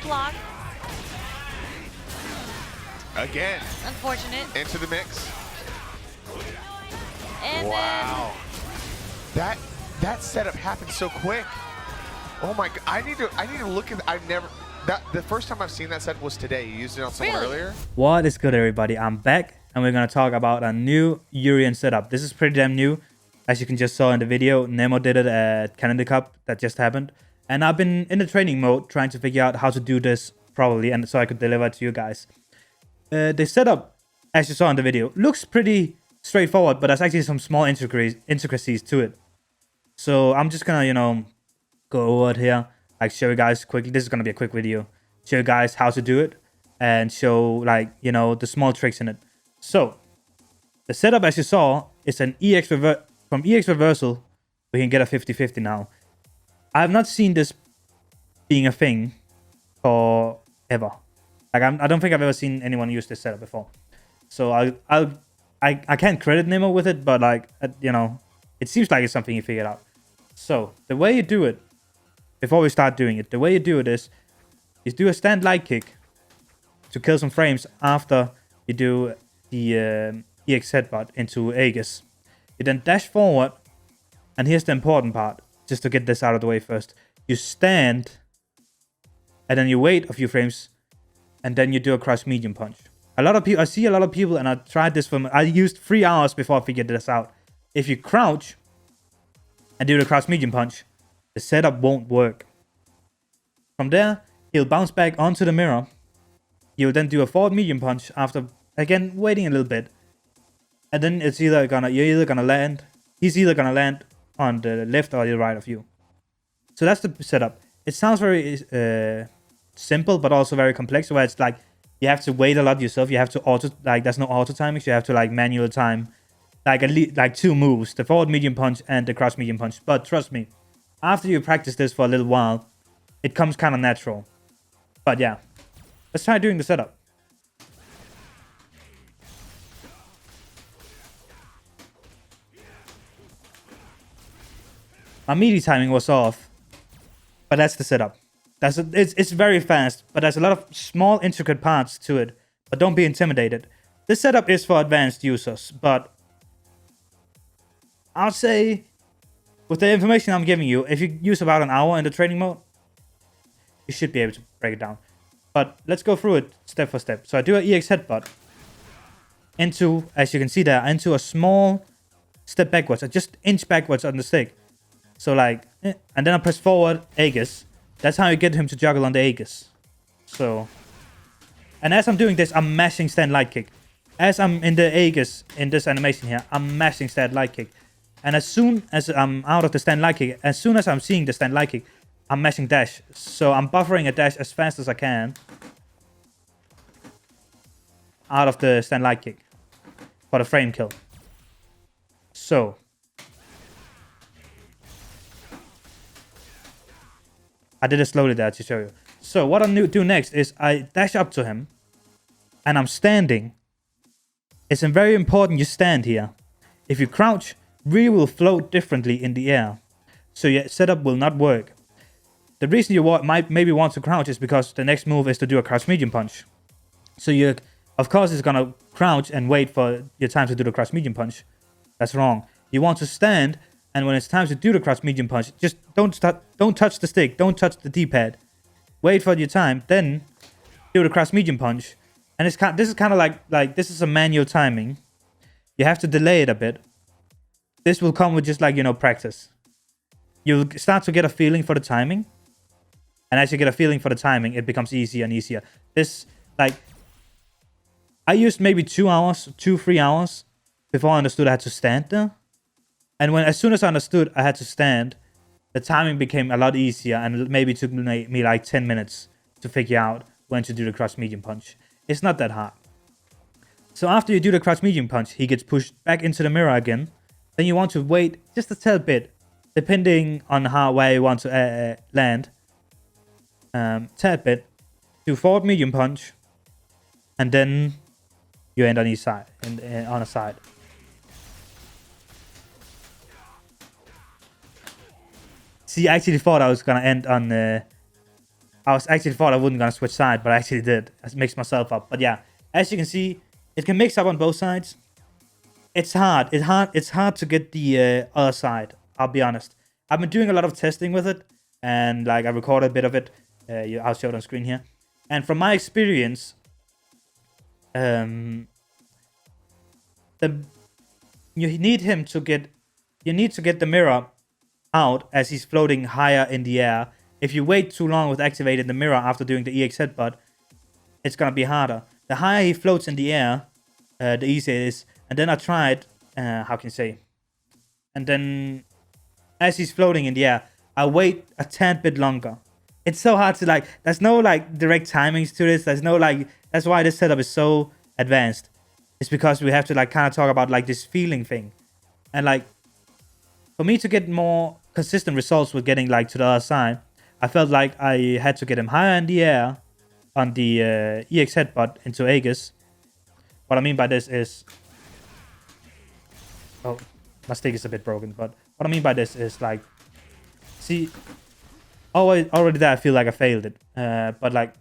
block. Again. Unfortunate. Into the mix. And wow. That setup happened so quick. Oh my god. I need to look at the first time I've seen that set was today. You used it on someone earlier? What is good, everybody? I'm back and we're gonna talk about a new Urien setup. This is pretty damn new. As you can just saw in the video, Nemo did it at Canada Cup that just happened. And I've been in the training mode trying to figure out how to do this properly and so I could deliver it to you guys. The setup, as you saw in the video, looks pretty straightforward, but there's actually some small intricacies to it. So I'm just gonna, go over it here, like show you guys quickly. This is gonna be a quick video. Show you guys how to do it and show the small tricks in it. So the setup, as you saw, is an from EX reversal. We can get a 50-50 now. I have not seen this being a thing forever. Like I don't think I've ever seen anyone use this setup before. So I can't credit Nemo with it, but it seems like it's something he figured out. So the way you do it, before we start doing it, the way you do it is you do a stand light kick to kill some frames after you do the EX headbutt into Aegis. You then dash forward, and here's the important part, just to get this out of the way first. You stand, and then you wait a few frames, and then you do a cross medium punch. I see a lot of people, and I tried this I used 3 hours before I figured this out. If you crouch and do the cross medium punch, the setup won't work. From there, he'll bounce back onto the mirror. You'll then do a forward medium punch after, again, waiting a little bit. And then he's either gonna land on the left or the right of you. So that's the setup. It sounds very simple, but also very complex, where it's like you have to wait a lot yourself. You have to there's no auto timing, so you have to manual time at least 2 moves, the forward medium punch and the cross medium punch. But trust me, after you practice this for a little while, it comes kind of natural. But yeah, let's try doing the setup. My melee timing was off, but that's the setup. It's very fast, but there's a lot of small intricate parts to it. But don't be intimidated. This setup is for advanced users, but I'll say, with the information I'm giving you, if you use about an hour in the training mode, you should be able to break it down. But let's go through it step for step. So I do an EX headbutt into, as you can see there, into a small step backwards. I just inch backwards on the stick. So and then I press forward Aegis. That's how you get him to juggle on the Aegis. So, and as I'm doing this, I'm mashing stand light kick. As I'm in the Aegis, in this animation here, I'm mashing stand light kick. And as soon as I'm out of the stand light kick, as soon as I'm seeing the stand light kick, I'm mashing dash. So I'm buffering a dash as fast as I can out of the stand light kick for the frame kill. So I did it slowly there to show you. So what I do next is I dash up to him and I'm standing. It's very important you stand here. If you crouch, Ryu will float differently in the air, so your setup will not work. The reason you might maybe want to crouch is because the next move is to do a cross medium punch. So you, of course, is gonna crouch and wait for your time to do the cross medium punch. That's wrong. You want to stand, and when it's time to do the cross medium punch, just don't touch the stick, don't touch the D-pad. Wait for your time, then do the cross medium punch. And this is kind of like this is a manual timing. You have to delay it a bit. This will come with just practice. You'll start to get a feeling for the timing. And as you get a feeling for the timing, it becomes easier and easier. I used maybe 2-3 hours before I understood I had to stand there. And as soon as I understood I had to stand, the timing became a lot easier, and maybe took me like 10 minutes to figure out when to do the cross medium punch. It's not that hard. So after you do the cross medium punch, he gets pushed back into the mirror again. Then you want to wait just a tad bit, depending on where you want to land. Tad bit, do forward medium punch, and then you end on each side, on a side. See, I actually thought I was gonna end on I was actually thought I wasn't gonna switch side, but I actually did. I mixed myself up. But yeah, as you can see, it can mix up on both sides. It's hard. It's hard to get the other side. I'll be honest. I've been doing a lot of testing with it, and like I recorded a bit of it. I'll show it on screen here. And from my experience, you need to get the mirror out as he's floating higher in the air. If you wait too long with activating the mirror after doing the EX headbutt, it's gonna be harder. The higher he floats in the air, the easier it is. And then I tried, how can you say? And then, as he's floating in the air, I wait a tad bit longer. It's so hard to like, there's no like direct timings to this. There's no like, that's why this setup is so advanced. It's because we have to like kind of talk about like this feeling thing. And like, for me to get more consistent results with getting like to the other side, I felt like I had to get him higher in the air on the EX headbutt into Aegis. What I mean by this is, oh, my stick is a bit broken, but what I mean by this is like, see, already there I feel like I failed it. But like,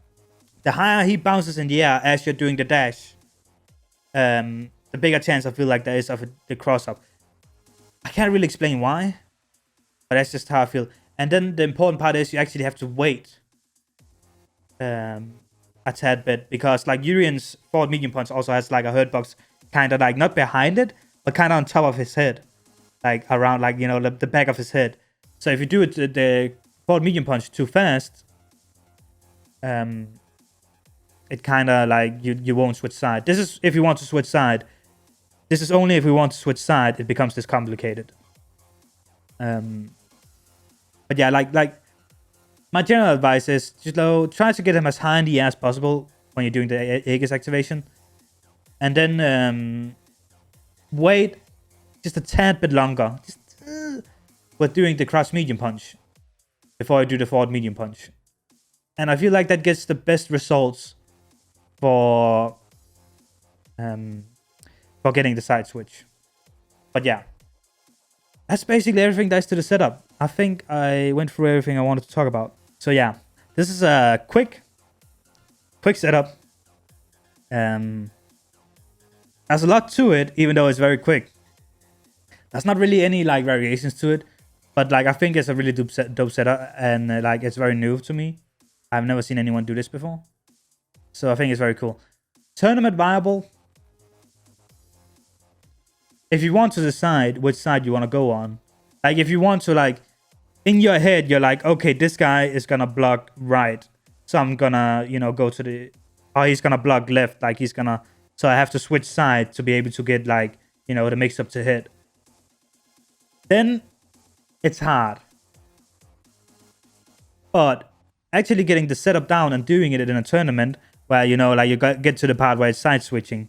the higher he bounces in the air as you're doing the dash, the bigger chance I feel like there is of the cross up. I can't really explain why, but that's just how I feel. And then the important part is you actually have to wait a tad bit, because like Urien's forward medium punch also has like a hurt box kind of like not behind it, but kind of on top of his head, like around like, you know, the back of his head. So if you do it the forward medium punch too fast, it kind of like you won't switch side. This is if you want to switch side. This is only if we want to switch side, it becomes this complicated. But yeah, like my general advice is just try to get him as high in the air as possible when you're doing the Aegis activation. And then wait just a tad bit longer with doing the cross medium punch before you do the forward medium punch. And I feel like that gets the best results for getting the side switch. But yeah, that's basically everything there is to the setup. I think I went through everything I wanted to talk about. So yeah, this is a quick setup. There's a lot to it, even though it's very quick. There's not really any like variations to it, but like I think it's a really dope setup, and like it's very new to me. I've never seen anyone do this before, so I think it's very cool. Tournament viable. If you want to decide which side you want to go on, like if you want to like, in your head, you're like, okay, this guy is gonna block right, so I'm gonna, you know, go to the, or he's gonna block left, like he's gonna, so I have to switch side to be able to get like, you know, the mix up to hit. Then it's hard. But actually getting the setup down and doing it in a tournament where, you know, like you get to the part where it's side switching,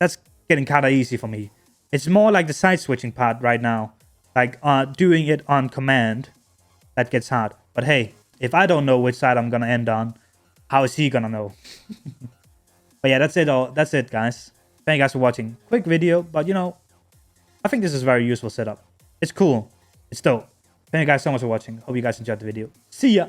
that's getting kind of easy for me. It's more like the side switching part right now, like doing it on command, that gets hard. But hey, if I don't know which side I'm gonna end on, how is he gonna know? But yeah, that's it guys. Thank you guys for watching. Quick video, but you know, I think this is a very useful setup. It's cool, it's dope. Thank you guys so much for watching. Hope you guys enjoyed the video. See ya.